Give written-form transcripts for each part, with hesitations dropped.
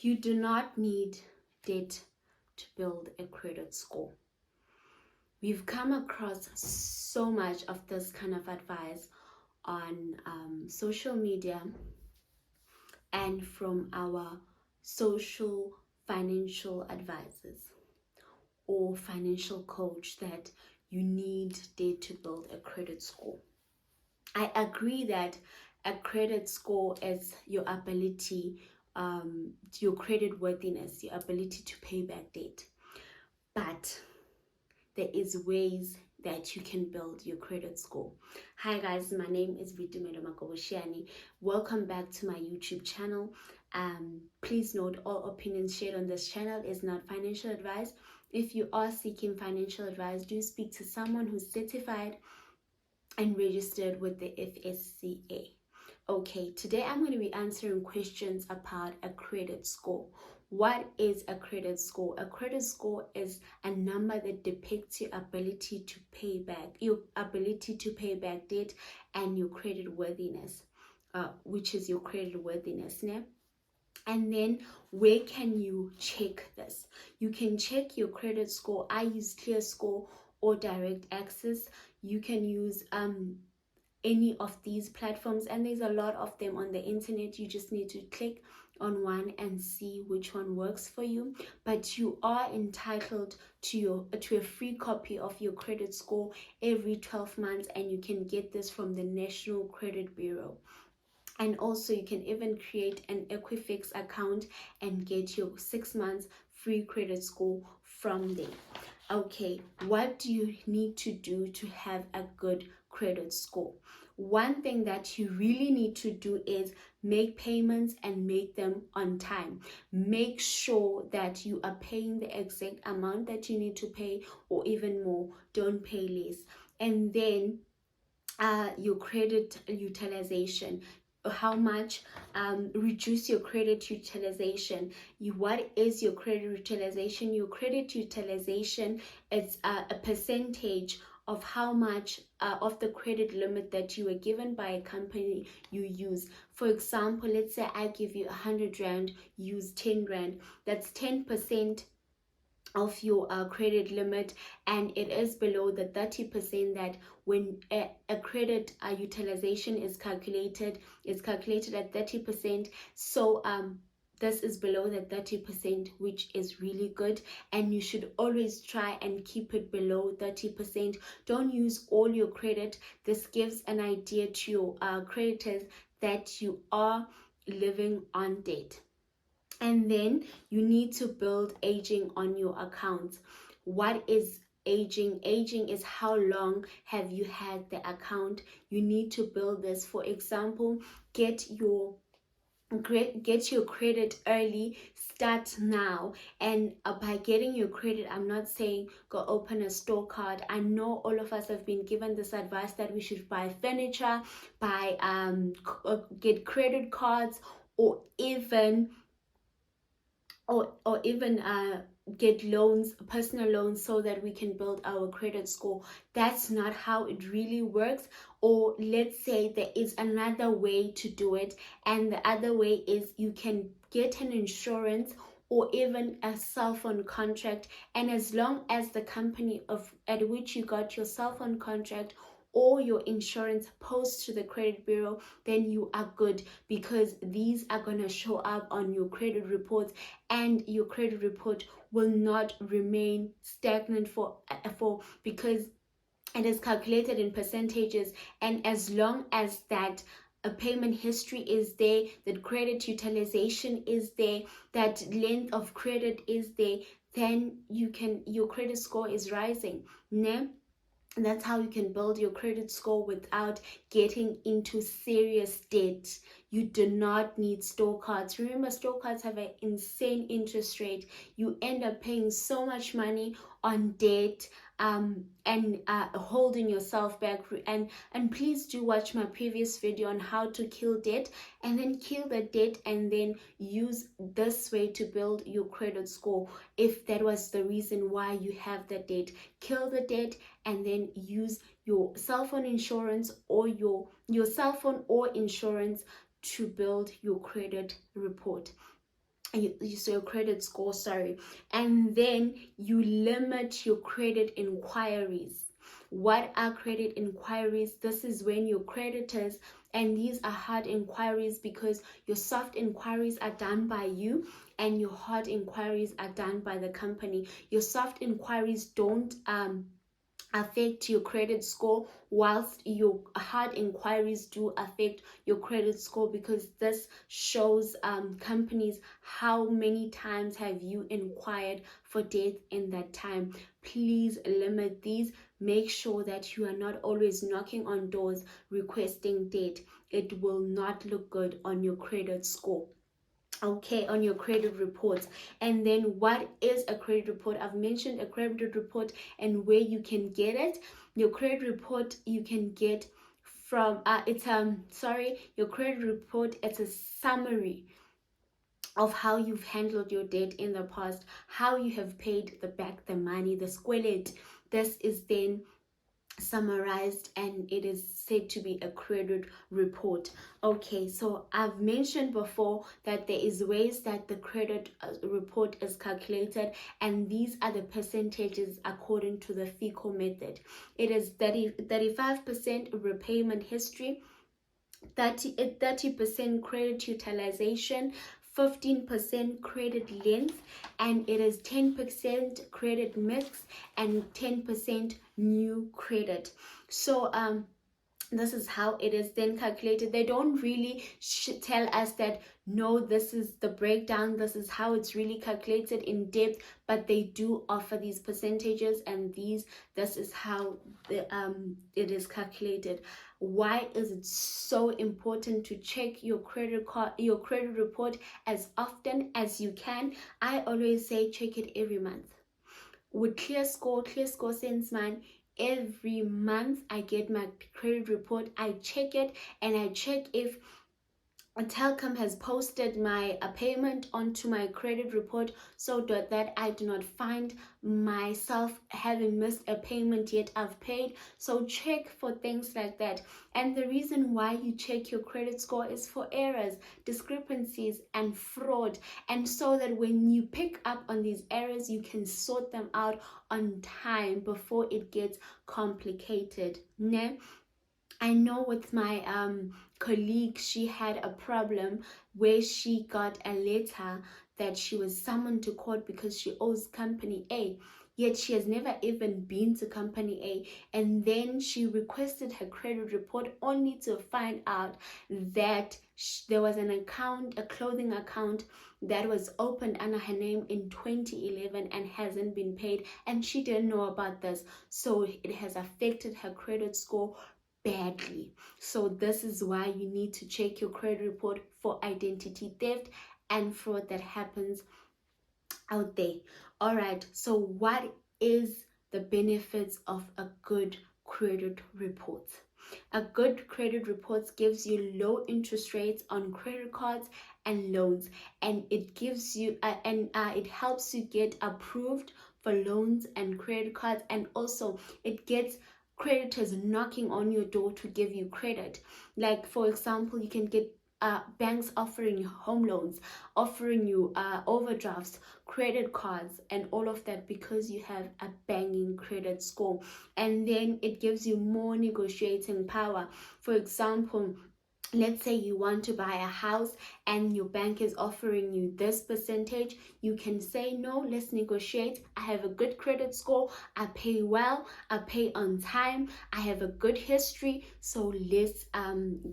You do not need debt to build a credit score. We've come across so much of this kind of advice on social media and from our social financial advisors or financial coach that you need debt to build a credit score. I agree that a credit score is your ability, your credit worthiness, your ability to pay back debt. But there is ways that you can build your credit score. Hi guys, my name is Vitumelo Makoboshiani. Welcome back to my YouTube channel. Please note all opinions shared on this channel is not financial advice. If you are seeking financial advice, do speak to someone who's certified and registered with the FSCA. Okay, today I'm going to be answering questions about a credit score. What is a credit score? A credit score is a number that depicts your ability to pay back debt and your credit worthiness, which is your credit worthiness. And then where can you check this? You can check your credit score. I use ClearScore or Direct Access. You can use any of these platforms, and there's a lot of them on the internet. You just need to click on one and see which one works for you. But you are entitled to a free copy of your credit score every 12 months, and you can get this from the National Credit Bureau. And also you can even create an Equifax account and get your 6 months free credit score from there. Okay, what do you need to do to have a good credit score? One thing that you really need to do is make payments and make them on time. Make sure that you are paying the exact amount that you need to pay, or even more. Don't pay less. And then your credit utilization. How much? Reduce your credit utilization. What is your credit utilization? Your credit utilization is a percentage of how much of the credit limit that you were given by a company you use. For example, let's say I give you 100 Rand, use 10 Rand. That's 10% of your credit limit, and it is below the 30% that when a credit utilization is calculated at 30%. So this is below the 30%, which is really good, and you should always try and keep it below 30%. Don't use all your credit. This gives an idea to your creditors that you are living on debt. And then you need to build aging on your accounts. What is aging? Aging is how long have you had the account. You need to build this. For example, get your credit early. Start now. And by getting your credit, I'm not saying go open a store card. I know all of us have been given this advice that we should buy furniture, get credit cards, or even get loans, personal loans, so that we can build our credit score. That's not how it really works. Or let's say there is another way to do it, and the other way is you can get an insurance or even a cell phone contract, and as long as the company at which you got your cell phone contract or your insurance posts to the credit bureau, then you are good, because these are going to show up on your credit reports, and your credit report will not remain stagnant because it is calculated in percentages. And as long as that a payment history is there, that credit utilization is there, that length of credit is there, then your credit score is rising. And that's how you can build your credit score without getting into serious debt. You do not need store cards. Remember, store cards have an insane interest rate. You end up paying so much money on debt and holding yourself back. And please do watch my previous video on how to kill debt, and then kill the debt, and then use this way to build your credit score. If that was the reason why you have the debt, kill the debt, and then use your cell phone insurance or your cell phone or insurance to build your credit report. so your credit score, sorry, and then you limit your credit inquiries. What are credit inquiries? This is when your creditors, and these are hard inquiries because your soft inquiries are done by you and your hard inquiries are done by the company. Your soft inquiries don't affect your credit score, whilst your hard inquiries do affect your credit score, because this shows companies how many times have you inquired for debt in that time. Please limit these. Make sure that you are not always knocking on doors requesting debt. It will not look good on your credit score, okay, on your credit reports. And then what is a credit report? I've mentioned a credit report and where you can get it. Your credit report you can get from your credit report, it's a summary of how you've handled your debt in the past, how you have paid back the money, the squelette. This is then summarized and it is said to be a credit report. Okay, so I've mentioned before that there is ways that the credit report is calculated, and these are the percentages according to the FICO method. It is 35% repayment history, 30% credit utilization, 15% credit length, and it is 10% credit mix and 10% new credit. So this is how it is then calculated. They don't really tell us that no, this is the breakdown, this is how it's really calculated in depth, but they do offer these percentages, and this is how it is calculated. Why is it so important to check your credit report as often as you can? I always say check it every month. With ClearScore Sense, man, every month I get my credit report, I check it, and I check if Telcom has posted my payment onto my credit report, so that I do not find myself having missed a payment yet I've paid. So check for things like that. And the reason why you check your credit score is for errors, discrepancies, and fraud, and so that when you pick up on these errors, you can sort them out on time before it gets complicated. Ne? I know with my colleague, she had a problem where she got a letter that she was summoned to court because she owes company A, yet she has never even been to company A. And then she requested her credit report only to find out that there was an account, a clothing account, that was opened under her name in 2011 and hasn't been paid, and she didn't know about this. So it has affected her credit score badly. So this is why you need to check your credit report for identity theft and fraud that happens out there. All right, so what is the benefits of a good credit report? A good credit report gives you low interest rates on credit cards and loans, and it gives you it helps you get approved for loans and credit cards, and also it gets creditors knocking on your door to give you credit. Like, for example, you can get banks offering you home loans, offering you overdrafts, credit cards, and all of that, because you have a banging credit score. And then it gives you more negotiating power. For example, let's say you want to buy a house and your bank is offering you this percentage. You can say, no, let's negotiate. I have a good credit score, I pay well, I pay on time, I have a good history, so let's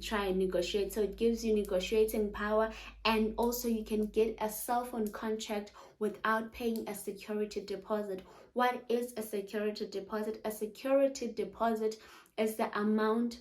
try and negotiate. So it gives you negotiating power, and also you can get a cell phone contract without paying a security deposit. What is a security deposit? A security deposit is the amount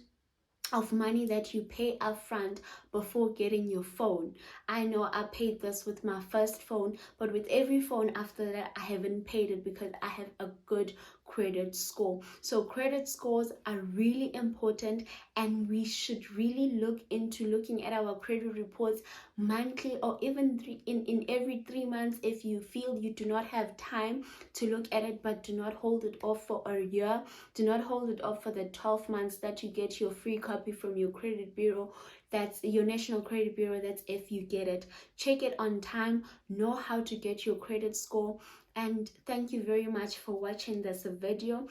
of money that you pay upfront before getting your phone. I know I paid this with my first phone, but with every phone after that, I haven't paid it because I have a good credit score. So credit scores are really important, and we should really look into looking at our credit reports monthly, or even in every 3 months. If you feel you do not have time to look at it, but do not hold it off for a year, do not hold it off for the 12 months that you get your free copy from your credit bureau. That's your National Credit Bureau. That's if you get it. Check it on time. Know how to get your credit score. And thank you very much for watching this video.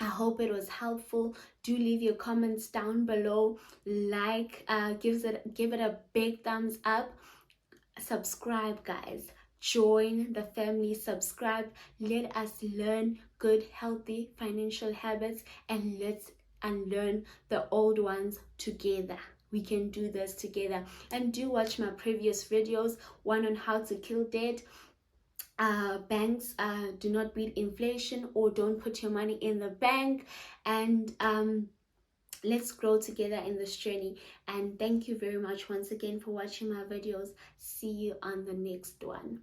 I hope it was helpful. Do leave your comments down below. Like, give it a big thumbs up. Subscribe, guys. Join the family. Subscribe. Let us learn good, healthy financial habits, and let's unlearn the old ones together. We can do this together. And do watch my previous videos, one on how to kill debt, banks do not beat inflation, or don't put your money in the bank, and let's grow together in this journey. And thank you very much once again for watching my videos. See you on the next one.